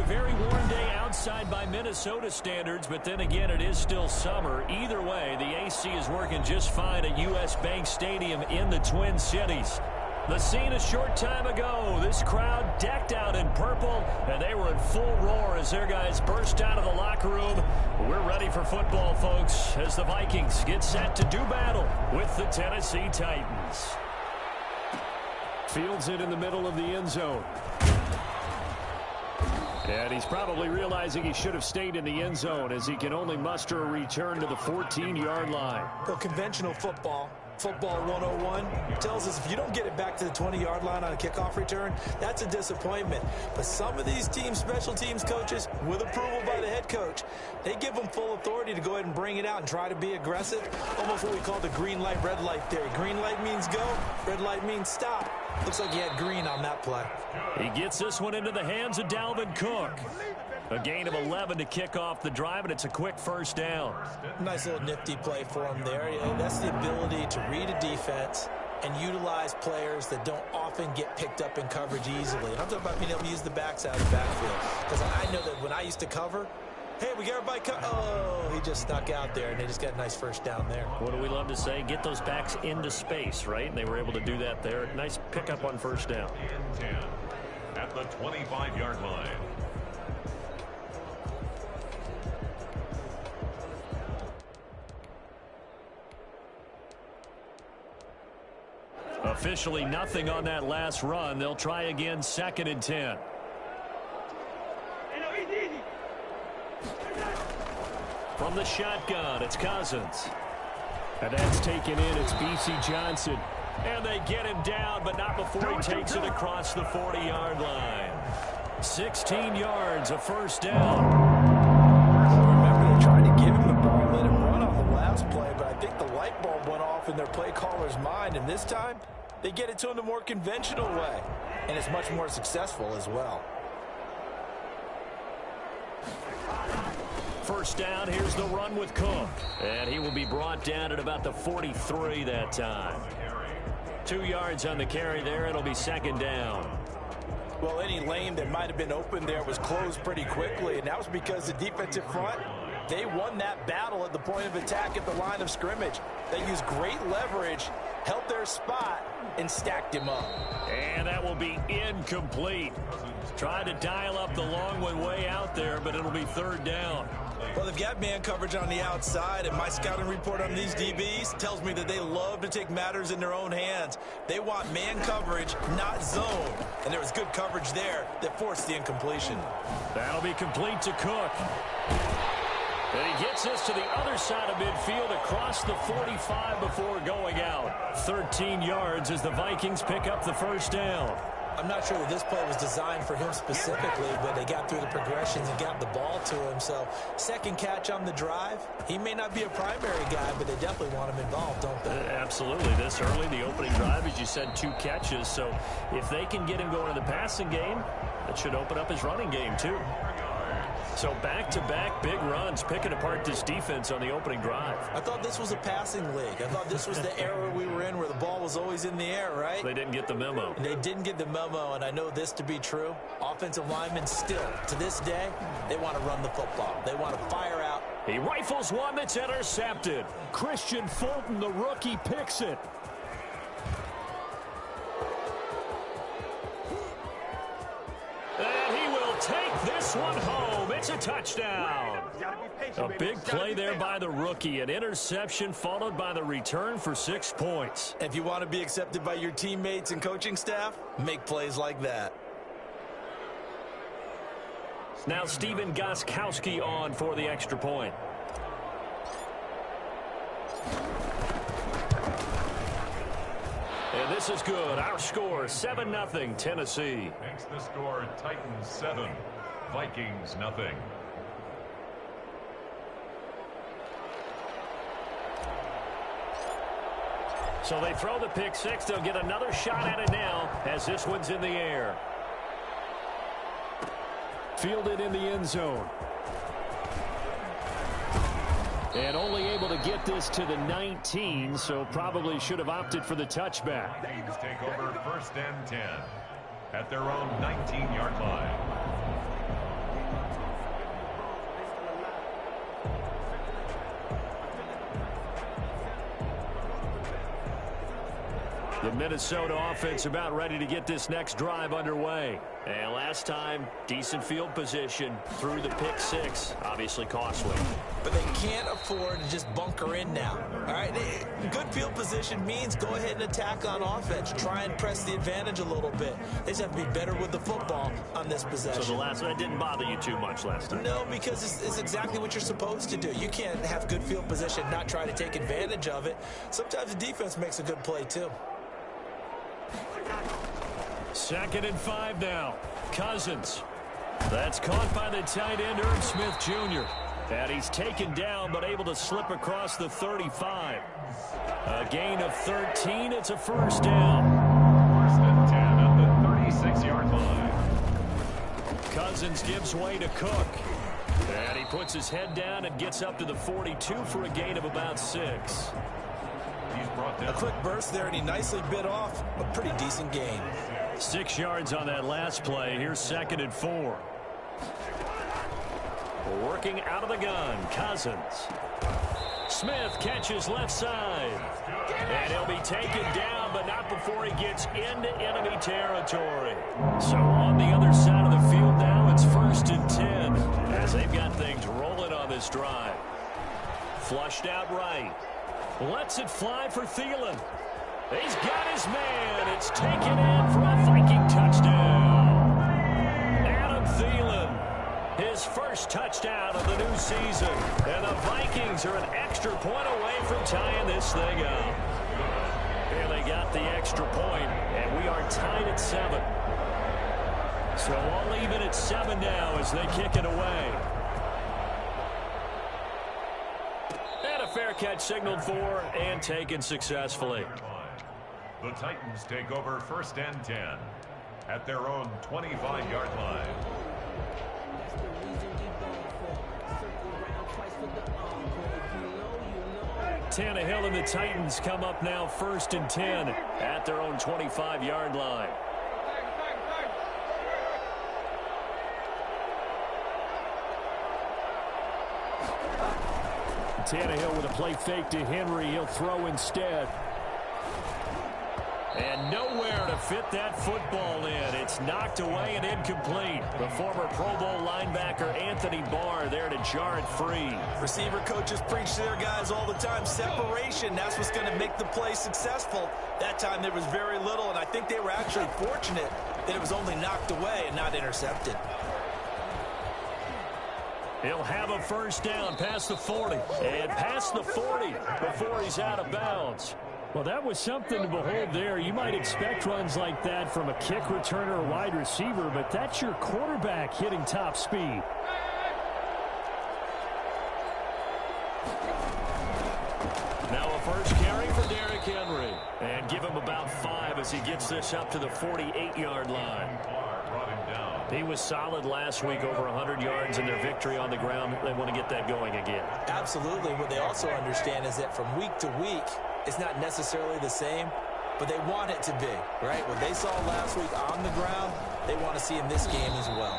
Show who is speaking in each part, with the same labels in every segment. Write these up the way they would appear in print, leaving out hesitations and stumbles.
Speaker 1: a very warm day outside by Minnesota standards, but then again, it is still summer. Either way, the AC is working just fine at U.S. Bank Stadium in the Twin Cities. The scene a short time ago, this crowd decked out in purple, and they were in full roar as their guys burst out of the locker room. We're ready for football, folks, as the Vikings get set to do battle with the Tennessee Titans. Fields it in the middle of the end zone. And he's probably realizing he should have stayed in the end zone as he can only muster a return to the 14-yard line.
Speaker 2: Well, conventional football 101 tells us if you don't get it back to the 20-yard line on a kickoff return, that's a disappointment. But some of these teams, special teams coaches, with approval by the head coach, they give them full authority to go ahead and bring it out and try to be aggressive. Almost what we call the green light, red light theory. Green light means go, red light means stop. Looks like he had green on that play.
Speaker 1: He gets this one into the hands of Dalvin Cook. A gain of 11 to kick off the drive, and it's a quick first down.
Speaker 2: Nice little nifty play for him there. That's the ability to read a defense and utilize players that don't often get picked up in coverage easily. And I'm talking about being able to use the backs out of the backfield. Because I know that when I used to cover, hey, we got everybody oh, he just snuck out there, and they just got a nice first down there.
Speaker 1: What do we love to say? Get those backs into space, right? And they were able to do that there. Nice pickup on first down.
Speaker 3: 10 at the 25-yard line.
Speaker 1: Officially nothing on that last run. They'll try again, 2nd and 10. From the shotgun, it's Cousins. And that's taken in. It's B.C. Johnson. And they get him down, but not before he takes it across the 40-yard line. 16 yards, a first down.
Speaker 2: Remember, they tried to give him the ball, let him run on the last play, but I think the light bulb went off in their play caller's mind, and this time they get it to him the more conventional way, and it's much more successful as well.
Speaker 1: First down, here's the run with Cook. And he will be brought down at about the 43 that time. 2 yards on the carry there. It'll be 2nd down.
Speaker 2: Well, any lane that might have been open there was closed pretty quickly, and that was because the defensive front, they won that battle at the point of attack at the line of scrimmage. They used great leverage, held their spot, and stacked him up.
Speaker 1: And that will be incomplete. Tried to dial up the long one way out there, but it'll be 3rd down.
Speaker 2: Well, they've got man coverage on the outside, and my scouting report on these DBs tells me that they love to take matters in their own hands. They want man coverage, not zone. And there was good coverage there that forced the incompletion.
Speaker 1: That'll be complete to Cook. And he gets this to the other side of midfield across the 45 before going out. 13 yards as the Vikings pick up the first down.
Speaker 2: I'm not sure that this play was designed for him specifically, but they got through the progressions and got the ball to him. So, second catch on the drive. He may not be a primary guy, but they definitely want him involved, don't they?
Speaker 1: Absolutely. This early, the opening drive, as you said, 2 catches. So, if they can get him going in the passing game, that should open up his running game, too. So back-to-back big runs, picking apart this defense on the opening drive.
Speaker 2: I thought this was a passing league. I thought this was the era we were in where the ball was always in the air, right?
Speaker 1: They didn't get the memo.
Speaker 2: They didn't get the memo, and I know this to be true. Offensive linemen still, to this day, they want to run the football. They want to fire out.
Speaker 1: He rifles one that's intercepted. Christian Fulton, the rookie, picks it. And he will take this one home. It's a touchdown. A big play there by the rookie. An interception followed by the return for 6 points.
Speaker 2: If you want to be accepted by your teammates and coaching staff, make plays like that.
Speaker 1: Now Steven Gostkowski on for the extra point. And this is good. Our score, 7-0, Tennessee.
Speaker 3: Makes the score Titans 7, Vikings nothing.
Speaker 1: So they throw the pick six. They'll get another shot at it now as this one's in the air. Fielded in the end zone. And only able to get this to the 19, so probably should have opted for the touchback.
Speaker 3: Vikings take over 1st and 10 at their own 19-yard line.
Speaker 1: The Minnesota offense about ready to get this next drive underway. And last time, decent field position through the pick six. Obviously costly.
Speaker 2: But they can't afford to just bunker in now. All right, good field position means go ahead and attack on offense. Try and press the advantage a little bit. They just have to be better with the football on this possession.
Speaker 1: So the last one didn't bother you too much last time?
Speaker 2: No, because it's exactly what you're supposed to do. You can't have good field position, not try to take advantage of it. Sometimes the defense makes a good play too.
Speaker 1: 2nd and 5 now. Cousins. That's caught by the tight end, Irv Smith Jr. And he's taken down but able to slip across the 35. A gain of 13. It's a first down.
Speaker 3: 1st and 10 at the 36-yard line.
Speaker 1: Cousins gives way to Cook. And he puts his head down and gets up to the 42 for a gain of about 6.
Speaker 3: He's brought down.
Speaker 2: A quick burst there, and he nicely bit off a pretty decent gain.
Speaker 1: 6 yards on that last play. Here's 2nd and 4. Working out of the gun, Cousins. Smith catches left side. And he'll be taken down, but not before he gets into enemy territory. So on the other side of the field now, it's 1st and 10. As they've got things rolling on this drive. Flushed out right. Lets it fly for Thielen. He's got his man. It's taken in for a Viking touchdown. Adam Thielen, his first touchdown of the new season. And the Vikings are an extra point away from tying this thing up. Here they got the extra point, and we are tied at 7. So all even at 7 now as they kick it away. And a fair catch signaled for and taken successfully.
Speaker 3: The Titans take over 1st and 10 at their own 25-yard line.
Speaker 1: Tannehill and the Titans come up now 1st and 10 at their own 25-yard line. Tannehill with a play fake to Henry. He'll throw instead. And nowhere to fit that football in. It's knocked away and incomplete. The former Pro Bowl linebacker Anthony Barr there to jar it free.
Speaker 2: Receiver coaches preach to their guys all the time. Separation, that's what's going to make the play successful. That time there was very little, and I think they were actually fortunate that it was only knocked away and not intercepted.
Speaker 1: He'll have a first down past the 40. And past the 40 before he's out of bounds. Well, that was something to behold there. You might expect runs like that from a kick returner or wide receiver, but that's your quarterback hitting top speed. Now a first carry for Derrick Henry. And give him about 5 as he gets this up to the 48-yard line. He was solid last week, over 100 yards in their victory on the ground. They want to get that going again.
Speaker 2: Absolutely. What they also understand is that from week to week, it's not necessarily the same, but they want it to be, right? What they saw last week on the ground, they want to see in this game as well.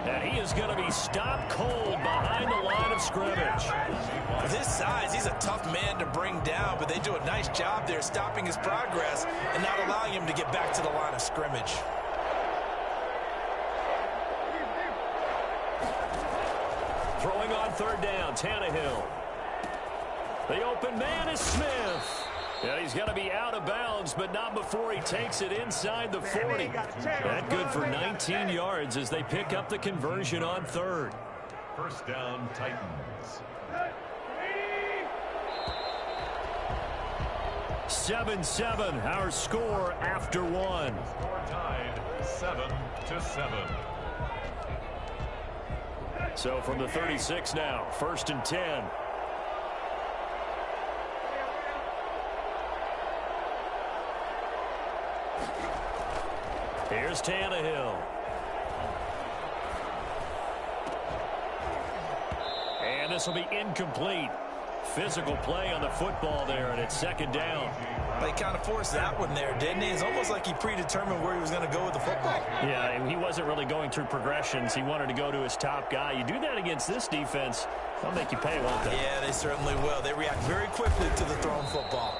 Speaker 1: And he is going to be stopped cold behind the line of scrimmage.
Speaker 2: With his size, he's a tough man to bring down, but they do a nice job there stopping his progress and not allowing him to get back to the line of scrimmage.
Speaker 1: Throwing on 3rd down, Tannehill. The open man is Smith. Yeah, he's got to be out of bounds, but not before he takes it inside the 40. That good for 19 yards as they pick up the conversion on 3rd.
Speaker 3: First down, Titans.
Speaker 1: 7-7, our score after 1.
Speaker 3: Score tied 7-7.
Speaker 1: So from the 36 now, 1st and 10. Here's Tannehill. And this will be incomplete. Physical play on the football there, and it's 2nd down.
Speaker 2: They kind of forced that one there, didn't he? It's almost like he predetermined where he was going to go with the football.
Speaker 1: Yeah, he wasn't really going through progressions. He wanted to go to his top guy. You do that against this defense, they'll make you pay, won't they?
Speaker 2: Yeah, they certainly will. They react very quickly to the thrown football.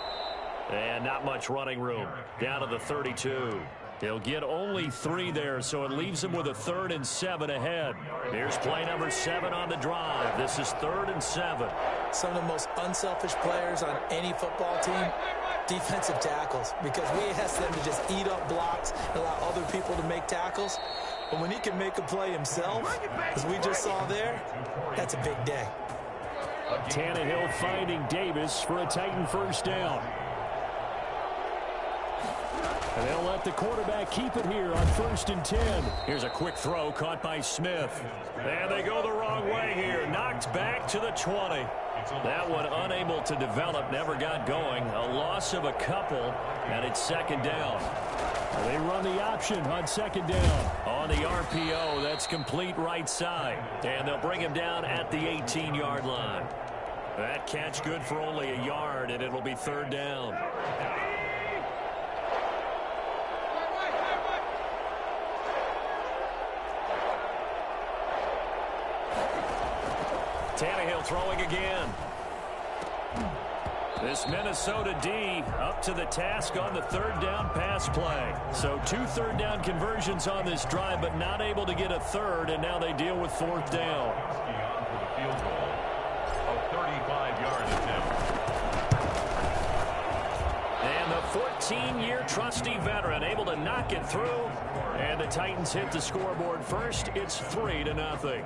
Speaker 1: And not much running room. Down to the 32. He'll get only 3 there, so it leaves him with a 3rd and 7 ahead. Here's play number 7 on the drive. This is 3rd and 7.
Speaker 2: Some of the most unselfish players on any football team, defensive tackles, because we ask them to just eat up blocks and allow other people to make tackles. But when he can make a play himself, as we just saw there, that's a big day.
Speaker 1: Tannehill finding Davis for a Titan first down. And they'll let the quarterback keep it here on 1st and 10. Here's a quick throw caught by Smith. And they go the wrong way here. Knocked back to the 20. That one unable to develop, never got going. A loss of a couple, and it's 2nd down. They run the option on 2nd down. On the RPO, that's complete right side. And they'll bring him down at the 18-yard line. That catch good for only a yard, and it'll be 3rd down. Tannehill throwing again. This Minnesota D up to the task on the 3rd down pass play. So 2 3rd down conversions on this drive, but not able to get a 3rd, and now they deal with 4th down.
Speaker 3: For the field goal, a 35-yard attempt.
Speaker 1: And the 14-year trusty veteran able to knock it through, and the Titans hit the scoreboard first. It's 3-0.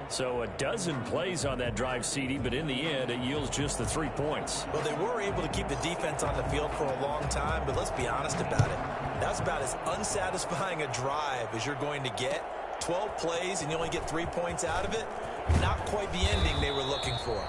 Speaker 1: So a dozen plays on that drive, CD, but in the end, it yields just the 3 points.
Speaker 2: Well, they were able to keep the defense on the field for a long time, but let's be honest about it. That's about as unsatisfying a drive as you're going to get. 12 plays and you only get 3 points out of it. Not quite the ending they were looking for.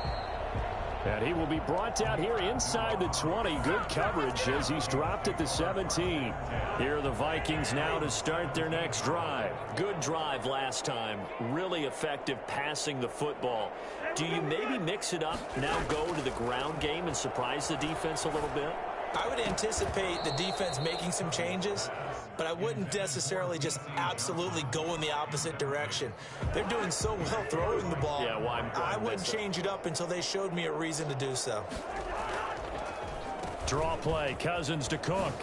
Speaker 1: And he will be brought down here inside the 20. Good coverage as he's dropped at the 17. Here are the Vikings now to start their next drive. Good drive last time. Really effective passing the football. Do you maybe mix it up, now go to the ground game and surprise the defense a little bit?
Speaker 2: I would anticipate the defense making some changes, but I wouldn't necessarily just absolutely go in the opposite direction. They're doing so well throwing the ball.
Speaker 1: Yeah,
Speaker 2: I wouldn't change it up until they showed me a reason to do so.
Speaker 1: Draw play, Cousins to Cook.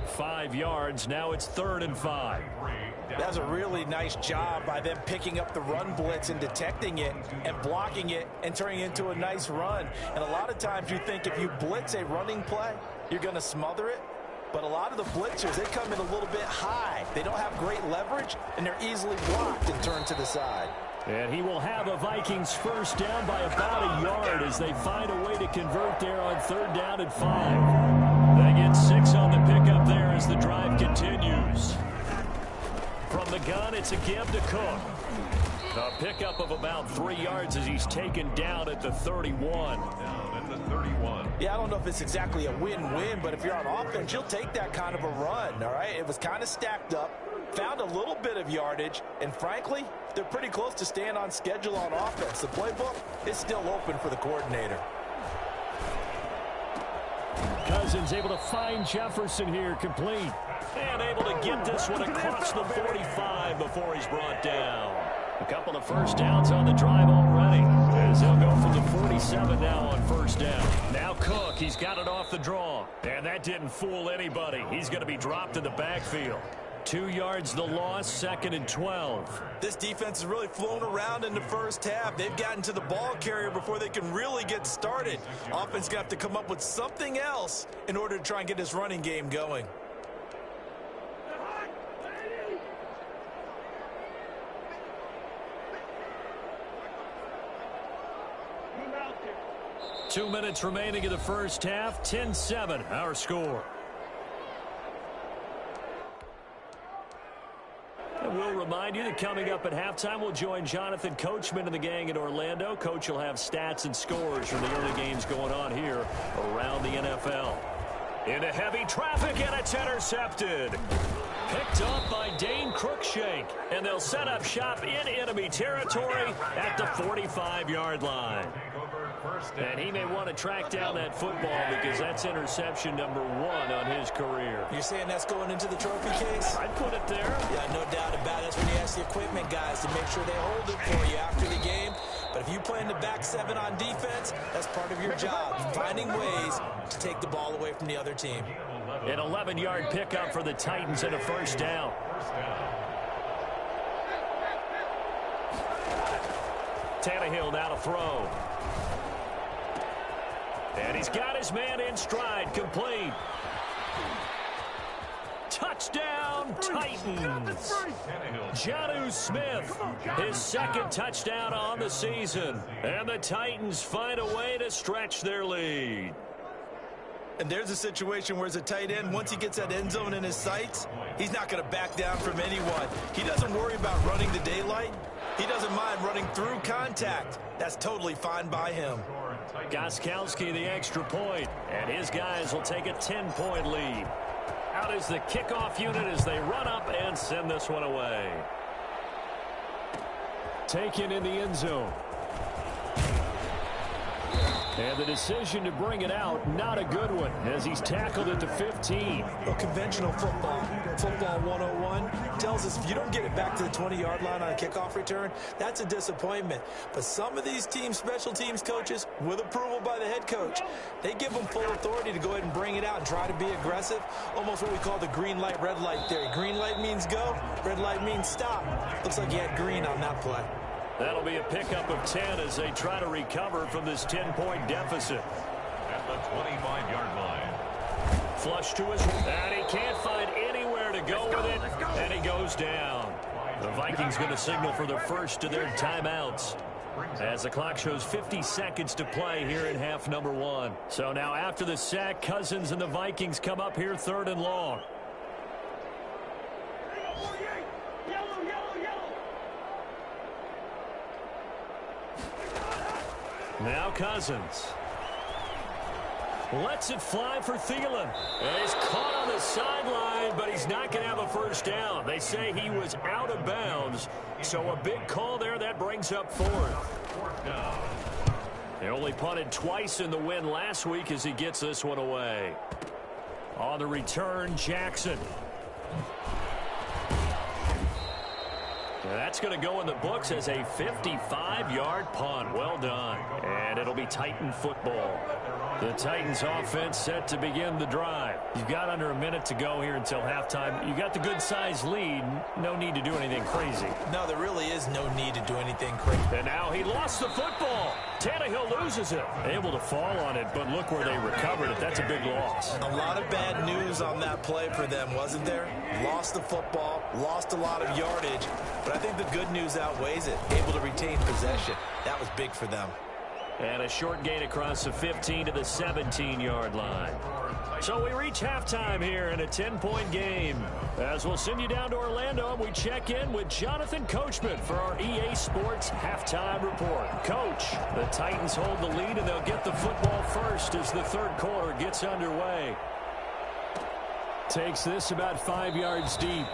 Speaker 1: 5 yards, now it's 3rd and 5.
Speaker 2: That was a really nice job by them picking up the run blitz and detecting it and blocking it and turning it into a nice run. And a lot of times you think if you blitz a running play, you're going to smother it. But a lot of the blitzers, they come in a little bit high. They don't have great leverage, and they're easily blocked and turned to the side.
Speaker 1: And he will have a Vikings first down by about a yard as they find a way to convert there on 3rd down and 5. They get 6 on the pickup there as the drive continues. From the gun, it's a give to Cook. A pickup of about 3 yards as he's taken down at the 31.
Speaker 3: Down at the 31.
Speaker 2: Yeah, I don't know if it's exactly a win-win, but if you're on offense, you'll take that kind of a run, all right? It was kind of stacked up, found a little bit of yardage, and frankly, they're pretty close to staying on schedule on offense. The playbook is still open for the coordinator.
Speaker 1: Cousins able to find Jefferson here, complete. And able to get this one across the 45 before he's brought down. A couple of first downs on the drive already, as he'll go from the 47 now on 1st down. Now Cook, he's got it off the draw. And that didn't fool anybody. He's going to be dropped in the backfield. 2 yards the loss, 2nd and 12.
Speaker 2: This defense has really flown around in the first half. They've gotten to the ball carrier before they can really get started. Offense going to have to come up with something else in order to try and get this running game going.
Speaker 1: Two minutes remaining in the first half. 10-7, our score. And we'll remind you that coming up at halftime, we'll join Jonathan Coachman and the gang in Orlando. Coach will have stats and scores from the early games going on here around the NFL. Into heavy traffic, and it's intercepted. Picked up by Dane Cruikshank, and they'll set up shop in enemy territory at the 45-yard line. And he may want to track down that football because that's interception number 1 on his career.
Speaker 2: You're saying that's going into the trophy case?
Speaker 1: I'd put it there.
Speaker 2: Yeah, no doubt about it. That's when you ask the equipment guys to make sure they hold it for you after the game. But if you play in the back seven on defense, that's part of your job, finding ways to take the ball away from the other team.
Speaker 1: An 11-yard pickup for the Titans and a first down. Tannehill now to throw. And he's got his man in stride, complete. Touchdown, Titans. Jonnu Smith, his second touchdown on the season. And the Titans find a way to stretch their lead.
Speaker 2: And there's a situation where as a tight end, once he gets that end zone in his sights, he's not going to back down from anyone. He doesn't worry about running the daylight. He doesn't mind running through contact. That's totally fine by him.
Speaker 1: Gostkowski the extra point, and his guys will take a 10-point lead. Out is the kickoff unit as they run up and send this one away. Taken in the end zone. And the decision to bring it out, not a good one, as he's tackled at the 15.
Speaker 2: Well, conventional football 101, tells us if you don't get it back to the 20-yard line on a kickoff return, that's a disappointment. But some of these special teams coaches, with approval by the head coach, they give them full authority to go ahead and bring it out and try to be aggressive, almost what we call the green light, red light theory. Green light means go, red light means stop. Looks like he had green on that play.
Speaker 1: That'll be a pickup of 10 as they try to recover from this 10-point deficit.
Speaker 3: At the 25-yard line.
Speaker 1: Flush to his, and he can't find anywhere to go with it, and he goes down. The Vikings going to signal for the first of their timeouts as the clock shows 50 seconds to play here in half number 1. So now after the sack, Cousins and the Vikings come up here 3rd and long. Now Cousins lets it fly for Thielen. And he's caught on the sideline, but he's not going to have a first down. They say he was out of bounds, so a big call there. That brings up 4th down. They only punted twice in the win last week as he gets this one away. On the return, Jackson. That's going to go in the books as a 55-yard punt. Well done. And it'll be Titan football. The Titans offense set to begin the drive. You've got under a minute to go here until halftime. You got the good-sized lead. No need to do anything crazy.
Speaker 2: No, there really is no need to do anything crazy.
Speaker 1: And now he lost the football. Tannehill loses it. Able to fall on it, but look where they recovered it. That's a big loss.
Speaker 2: A lot of bad news on that play for them, wasn't there? Lost the football, lost a lot of yardage, but I think the good news outweighs it. Able to retain possession. That was big for them.
Speaker 1: And a short gain across the 15 to the 17-yard line. So we reach halftime here in a 10-point game. As we'll send you down to Orlando, and we check in with Jonathan Coachman for our EA Sports Halftime Report. Coach, the Titans hold the lead, and they'll get the football first as the third quarter gets underway. Takes this about 5 yards deep.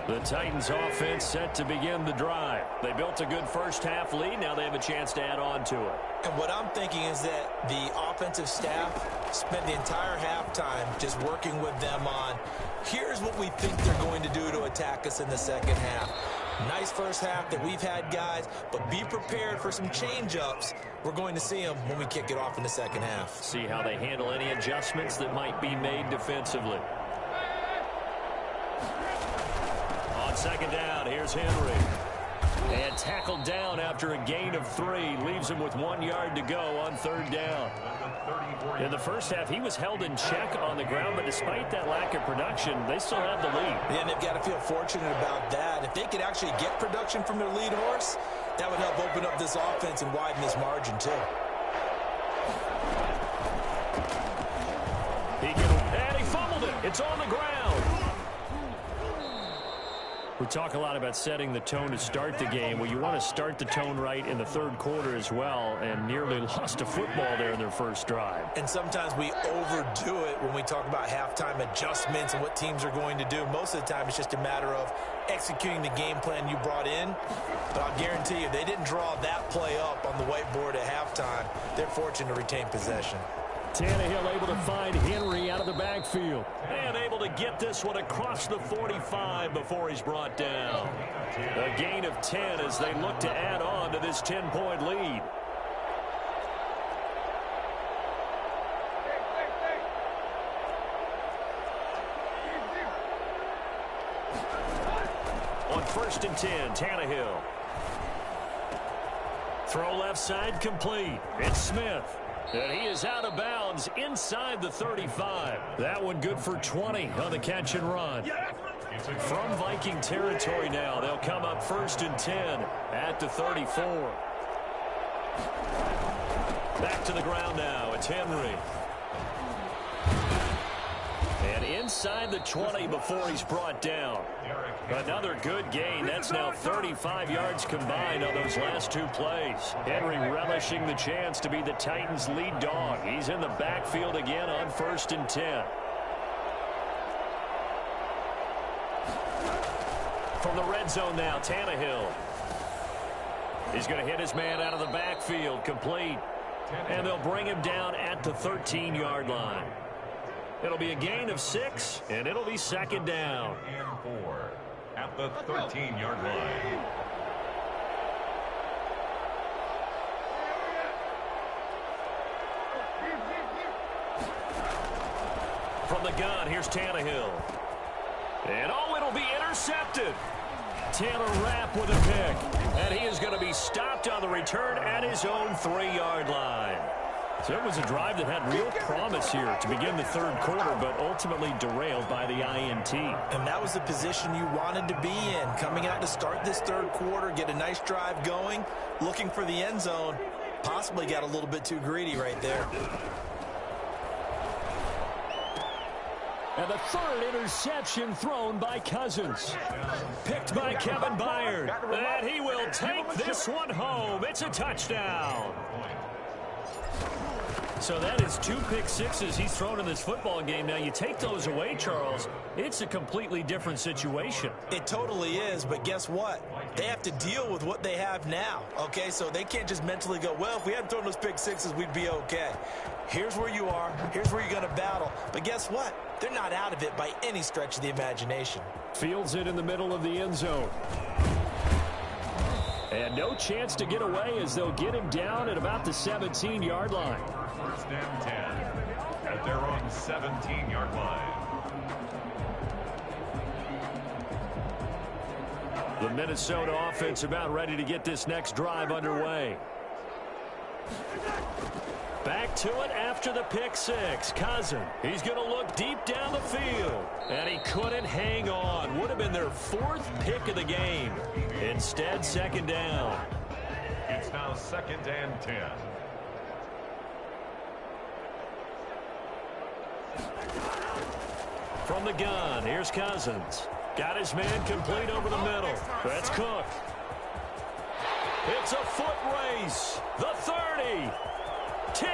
Speaker 1: The Titans offense set to begin the drive. They built a good first half lead. Now they have a chance to add on to it.
Speaker 2: And what I'm thinking is that the offensive staff spent the entire halftime just working with them on, here's what we think they're going to do to attack us in the second half. Nice first half that we've had, guys, but be prepared for some change-ups. We're going to see them when we kick it off in the second half.
Speaker 1: See how they handle any adjustments that might be made defensively. On second down, here's Henry. And tackled down after a gain of 3. Leaves him with 1 yard to go on third down. In the first half, he was held in check on the ground, but despite that lack of production, they still have the lead.
Speaker 2: Yeah, and they've got to feel fortunate about that. If they could actually get production from their lead horse, that would help open up this offense and widen this margin, too. And
Speaker 1: he fumbled it. It's on the ground. We talk a lot about setting the tone to start the game. Well, you want to start the tone right in the third quarter as well, and nearly lost a football there in their first drive.
Speaker 2: And sometimes we overdo it when we talk about halftime adjustments and what teams are going to do. Most of the time, it's just a matter of executing the game plan you brought in. But I'll guarantee you, they didn't draw that play up on the whiteboard at halftime. They're fortunate to retain possession.
Speaker 1: Tannehill able to find Henry out of the backfield. And able to get this one across the 45 before he's brought down. A gain of 10 as they look to add on to this 10-point lead. On 1st and 10, Tannehill. Throw left side complete. It's Smith. And he is out of bounds inside the 35. That one good for 20 on the catch and run. From Viking territory now, they'll come up 1st and 10 at the 34. Back to the ground now. It's Henry. And inside the 20 before he's brought down. Another good gain. That's now 35 yards combined on those last 2 plays. Henry relishing the chance to be the Titans' lead dog. He's in the backfield again on 1st and 10. From the red zone now, Tannehill. He's going to hit his man out of the backfield, complete. And they'll bring him down at the 13-yard line. It'll be a gain of 6, and it'll be 2nd down.
Speaker 3: And 4 at the 13-yard line.
Speaker 1: From the gun, here's Tannehill. And oh, it'll be intercepted. Taylor Rapp with a pick. And he is going to be stopped on the return at his own 3-yard line. So it was a drive that had real promise here to begin the third quarter, but ultimately derailed by the INT.
Speaker 2: And that was the position you wanted to be in. Coming out to start this third quarter, get a nice drive going, looking for the end zone. Possibly got a little bit too greedy right there.
Speaker 1: And the 3rd interception thrown by Cousins. Picked by Kevin Byard. And he will take this one home. It's a touchdown. So that is 2 pick sixes he's thrown in this football game. Now, you take those away, Charles, it's a completely different situation.
Speaker 2: It totally is, but guess what? They have to deal with what they have now, okay? So they can't just mentally go, well, if we hadn't thrown those pick sixes, we'd be okay. Here's where you are. Here's where you're going to battle. But guess what? They're not out of it by any stretch of the imagination.
Speaker 1: Fields it in the middle of the end zone. And no chance to get away as they'll get him down at about the 17-yard line.
Speaker 3: 1st and 10 at their own 17-yard line.
Speaker 1: The Minnesota offense about ready to get this next drive underway. Back to it after the pick six. Cousin, he's going to look deep down the field. And he couldn't hang on. Would have been their 4th pick of the game. Instead, 2nd down.
Speaker 3: It's now 2nd and 10.
Speaker 1: From the gun, here's Cousins. Got his man complete over the middle. That's Cook. It's a foot race. The 30. 10.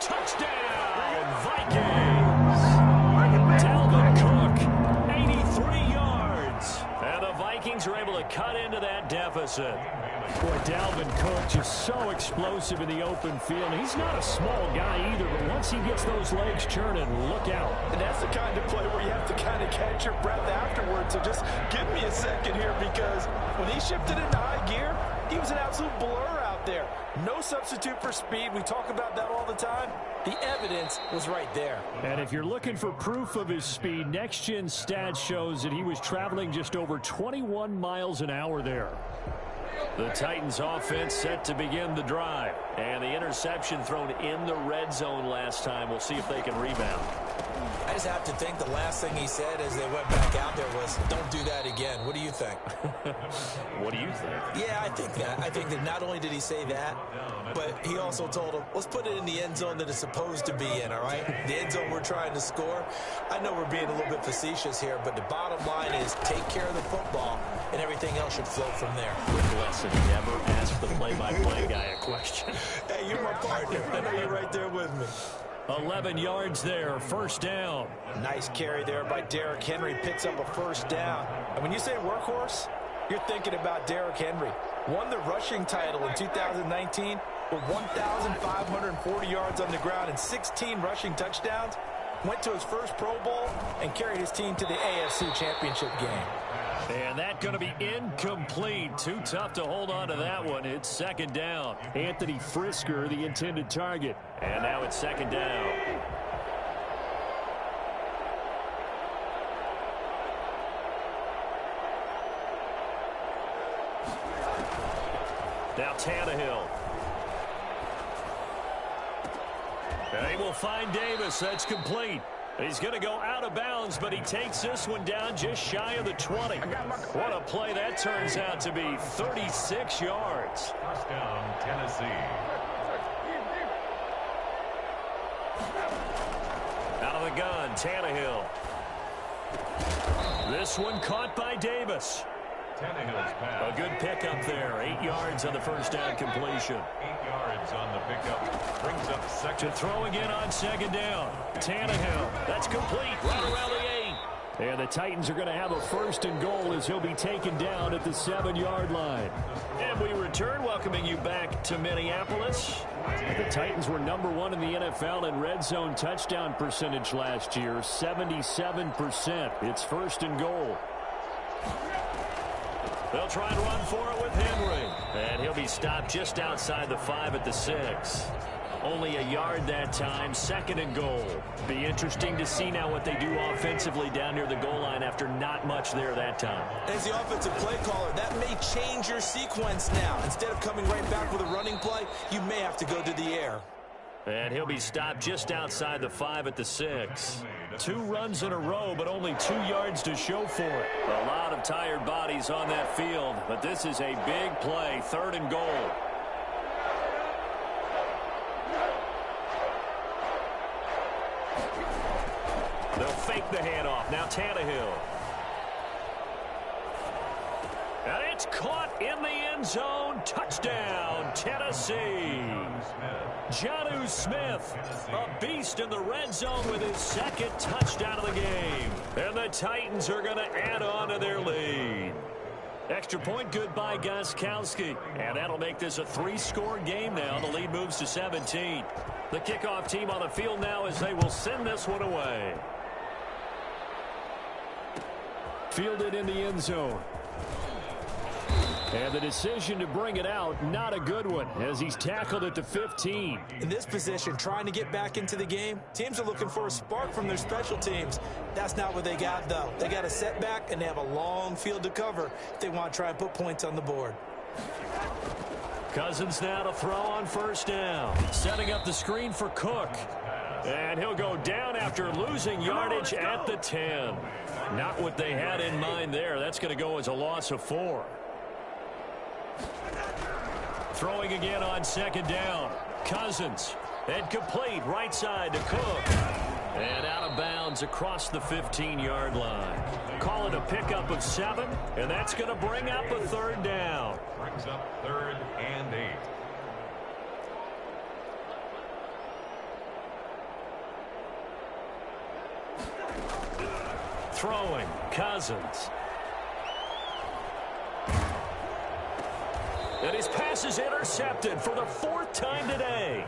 Speaker 1: Touchdown, Vikings. Dalvin Cook, 83 yards. And the Vikings are able to cut into that deficit. Boy, Dalvin Cook just so explosive in the open field. He's not a small guy either, but once he gets those legs churning, look out.
Speaker 2: And that's the kind of play where you have to kind of catch your breath afterwards. So just give me a second here, because when he shifted into high gear, he was an absolute blur out there. No substitute for speed. We talk about that all the time. The evidence was right there.
Speaker 1: And if you're looking for proof of his speed, Next Gen Stats shows that he was traveling just over 21 miles an hour there. The Titans offense set to begin the drive. And the interception thrown in the red zone last time. We'll see if they can rebound.
Speaker 2: I just have to think the last thing he said as they went back out there was, don't do that again. What do you think?
Speaker 1: What do you think?
Speaker 2: Yeah, I think that. I think that not only did he say that, but he also told him, let's put it in the end zone that it's supposed to be in, all right? The end zone we're trying to score. I know we're being a little bit facetious here, but the bottom line is take care of the football, and everything else should flow from there.
Speaker 1: Good lesson. Never ask the play-by-play guy a question.
Speaker 2: Hey, you're my partner. I know you're right there with me.
Speaker 1: 11 yards there, first down.
Speaker 2: Nice carry there by Derrick Henry. Picks up a first down. And when you say workhorse, you're thinking about Derrick Henry. Won the rushing title in 2019 with 1,540 yards on the ground and 16 rushing touchdowns. Went to his first Pro Bowl and carried his team to the AFC Championship game.
Speaker 1: And that's going to be incomplete. Too tough to hold on to that one. It's second down. Anthony Frisker, the intended target. And now it's second down. Now Tannehill. And he will find Davis. That's complete. He's going to go out of bounds, but he takes this one down just shy of the 20. What a play that turns out to be. 36 yards.
Speaker 3: First down, Tennessee.
Speaker 1: Out of the gun, Tannehill. This one caught by Davis.
Speaker 3: Tannehill's pass.
Speaker 1: A good pickup there. 8 yards on the first down completion.
Speaker 3: 8 yards on the pickup. Brings up second.
Speaker 1: To throw again on second down. Tannehill. That's complete. Right around the 8. And the Titans are going to have a first and goal as he'll be taken down at the 7-yard line. And we return, welcoming you back to Minneapolis. The Titans were #1 in the NFL in red zone touchdown percentage last year, 77%. It's first and goal. They'll try and run for it with Henry. And he'll be stopped just outside the 5 at the 6. Only a yard that time, second and goal. Be interesting to see now what they do offensively down near the goal line after not much there that time.
Speaker 2: As the offensive play caller, that may change your sequence now. Instead of coming right back with a running play, you may have to go to the air.
Speaker 1: And he'll be stopped just outside the 5 at the 6. 2 runs in a row, but only 2 yards to show for it. A lot of tired bodies on that field, but this is a big play, third and goal. They'll fake the handoff. Now Tannehill. And it's caught in the end zone. Touchdown, Tennessee. Jonnu Smith, a beast in the red zone with his second touchdown of the game. And the Titans are going to add on to their lead. Extra point good by Gostkowski. And that'll make this a 3-score game now. The lead moves to 17. The kickoff team on the field now as they will send this one away. Fielded in the end zone. And the decision to bring it out, not a good one, as he's tackled at the 15.
Speaker 2: In this position, trying to get back into the game, teams are looking for a spark from their special teams. That's not what they got, though. They got a setback, and they have a long field to cover if they want to try and put points on the board.
Speaker 1: Cousins now to throw on first down. Setting up the screen for Cook. And he'll go down after losing yardage at the 10. Not what they had in mind there. That's going to go as a loss of 4. Throwing again on second down. Cousins. And complete right side to Cook. And out of bounds across the 15-yard line. Call it a pickup of 7, and that's going to bring up a third down.
Speaker 3: Brings up 3rd and 8.
Speaker 1: Throwing, Cousins. And his pass is intercepted for the 4th time today.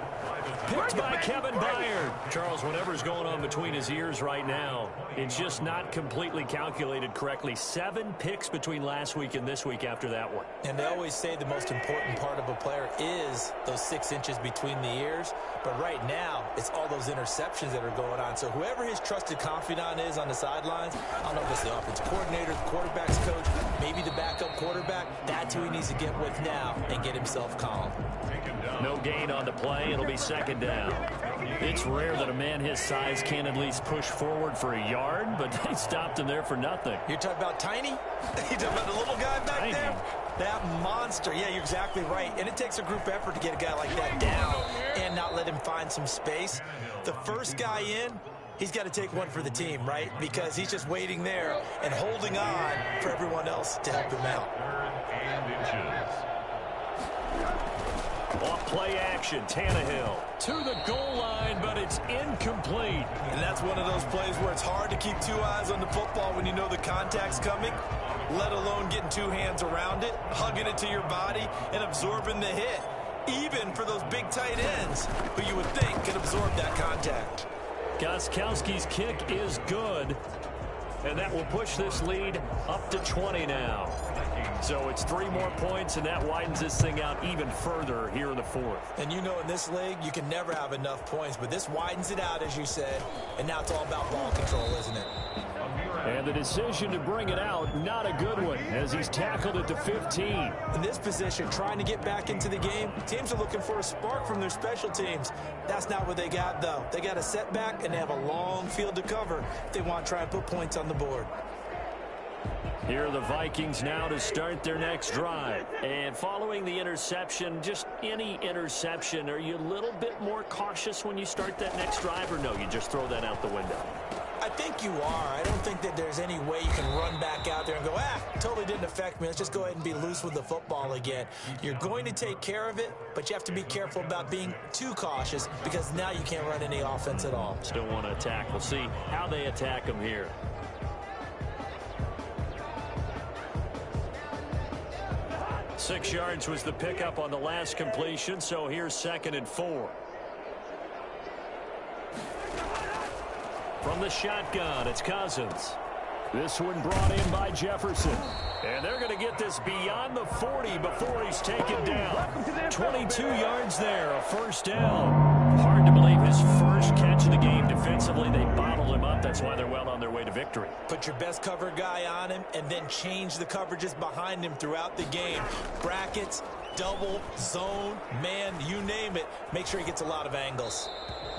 Speaker 1: Picked by Kevin Byard. Charles, whatever's going on between his ears right now, it's just not completely calculated correctly. 7 picks between last week and this week after that one.
Speaker 2: And they always say the most important part of a player is those 6 inches between the ears. But right now, it's all those interceptions that are going on. So whoever his trusted confidant is on the sidelines, I don't know if it's the offensive coordinator, the quarterback's coach, maybe the backup quarterback, that's who he needs to get with now and get himself calm.
Speaker 1: No gain on the play. It'll be second down. It's rare that a man his size can at least push forward for a yard, but they stopped him there for nothing.
Speaker 2: You're talking about Tiny? You're talking about the little guy back there? That monster. Yeah, you're exactly right. And it takes a group effort to get a guy like that down and not let him find some space. The first guy in, he's got to take one for the team, right? Because he's just waiting there and holding on for everyone else to help him out.
Speaker 1: Off play action, Tannehill to the goal line, but it's incomplete.
Speaker 2: And that's one of those plays where it's hard to keep two eyes on the football when you know the contact's coming, let alone getting two hands around it, hugging it to your body, and absorbing the hit, even for those big tight ends who you would think could absorb that contact.
Speaker 1: Gostkowski's kick is good, and that will push this lead up to 20 now. So it's 3 more points, and that widens this thing out even further here in the fourth.
Speaker 2: And you know in this league, you can never have enough points, but this widens it out, as you said, and now it's all about ball control, isn't it?
Speaker 1: And the decision to bring it out, not a good one, as he's tackled at the 15.
Speaker 2: In this position, trying to get back into the game, teams are looking for a spark from their special teams. That's not what they got, though. They got a setback, and they have a long field to cover if they want to try and put points on the board.
Speaker 1: Here are the Vikings now to start their next drive. And following the interception, just any interception, are you a little bit more cautious when you start that next drive, or no, you just throw that out the window?
Speaker 2: I think you are. I don't think that there's any way you can run back out there and go, totally didn't affect me. Let's just go ahead and be loose with the football again. You're going to take care of it, but you have to be careful about being too cautious because now you can't run any offense at all.
Speaker 1: Still want to attack. We'll see how they attack them here. Six yards was the pickup on the last completion, so here's 2nd and 4. From the shotgun, it's Cousins. This one brought in by Jefferson. And they're going to get this beyond the 40 before he's taken down. 22 yards there, a first down. Hard to believe his first catch of the game defensively. They bottled him up. That's why they're well on their way to victory.
Speaker 2: Put your best cover guy on him and then change the coverages behind him throughout the game. Brackets, double, zone, man, you name it. Make sure he gets a lot of angles.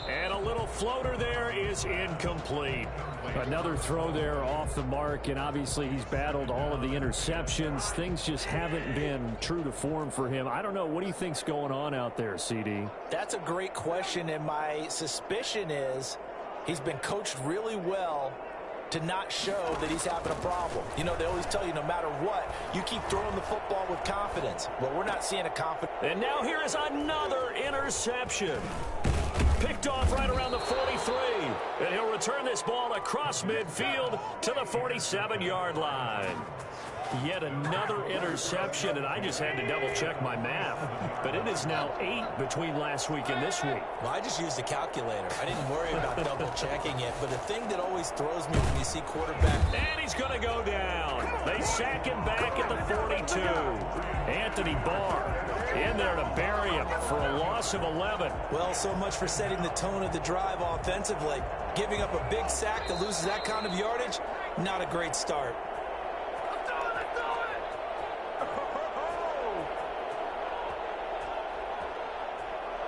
Speaker 1: And a little floater there is incomplete.
Speaker 4: Another throw there off the mark, and obviously he's battled all of the interceptions. Things just haven't been true to form for him. I don't know. What do you think's going on out there, CD?
Speaker 2: That's a great question, and my suspicion is he's been coached really well to not show that he's having a problem. You know, they always tell you no matter what, you keep throwing the football with confidence. Well, we're not seeing a confidence.
Speaker 1: And now here is another interception. Picked off right around the 43. And he'll return this ball across midfield to the 47-yard line. Yet another interception, and I just had to double-check my math. But it is now 8 between last week and this week.
Speaker 2: Well, I just used a calculator. I didn't worry about double-checking it. But the thing that always throws me when you see quarterback...
Speaker 1: And he's going to go down. They sack him back at the 42. Anthony Barr in there to bury him for a loss of 11.
Speaker 2: Well, so much for setting the tone of the drive offensively. Giving up a big sack that loses that kind of yardage, not a great start.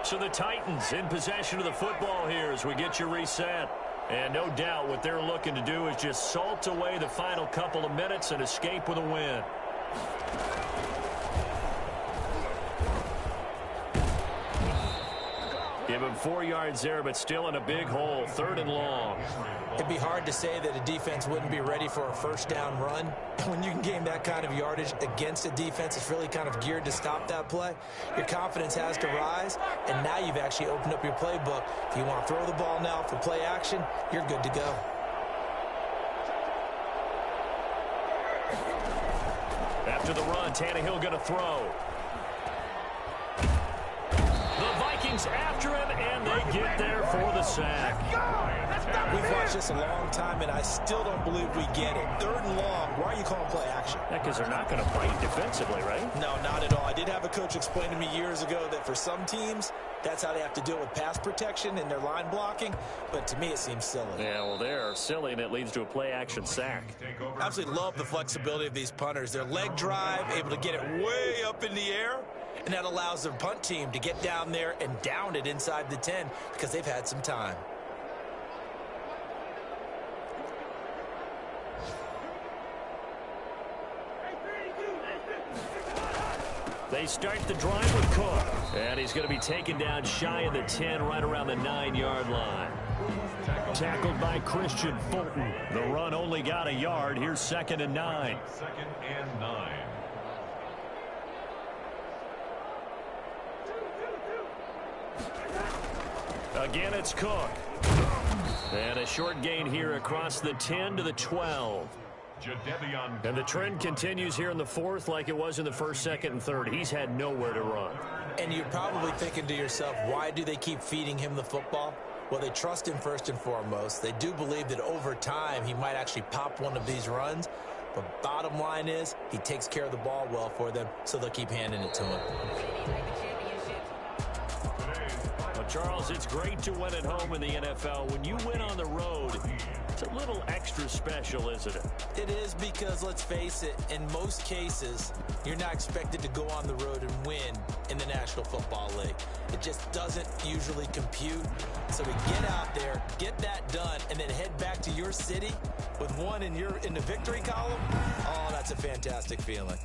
Speaker 1: So the Titans in possession of the football here as we get you reset. And no doubt what they're looking to do is just salt away the final couple of minutes and escape with a win. Give him 4 yards there, but still in a big hole. 3rd and long.
Speaker 2: It'd be hard to say that a defense wouldn't be ready for a first down run. When you can gain that kind of yardage against a defense that's really kind of geared to stop that play, your confidence has to rise, and now you've actually opened up your playbook. If you want to throw the ball now for play action, you're good to go.
Speaker 1: After the run, Tannehill going to throw. The Vikings after him, and they get there for the sack.
Speaker 2: We've watched this a long time, and I still don't believe we get it. 3rd and long. Why are you calling play action?
Speaker 1: Yeah, because they're not going to bite defensively, right?
Speaker 2: No, not at all. I did have a coach explain to me years ago that for some teams, that's how they have to deal with pass protection and their line blocking. But to me, it seems silly.
Speaker 1: Yeah, well, they're silly, and it leads to a play-action sack.
Speaker 2: I absolutely love the flexibility of these punters. Their leg drive, able to get it way up in the air, And that allows the punt team to get down there and down it inside the 10 because they've had some time.
Speaker 1: They start the drive with Cook. And he's going to be taken down shy of the 10, right around the 9-yard line. Tackled by Christian Fulton. The run only got a yard. Here's 2nd and 9.
Speaker 3: 2nd and 9.
Speaker 1: Again, it's Cook. And a short gain here across the 10 to the 12. And the trend continues here in the 4th like it was in the 1st, 2nd, and 3rd. He's had nowhere to run.
Speaker 2: And you're probably thinking to yourself, why do they keep feeding him the football? Well, they trust him first and foremost. They do believe that over time he might actually pop one of these runs. But bottom line is he takes care of the ball well for them, so they'll keep handing it to him.
Speaker 1: Well, Charles, it's great to win at home in the NFL. When you win on the road, it's a little extra special, isn't it?
Speaker 2: It is because, let's face it, in most cases, you're not expected to go on the road and win in the National Football League. It just doesn't usually compute. So to get out there, get that done, and then head back to your city with one in the victory column, oh, that's a fantastic feeling.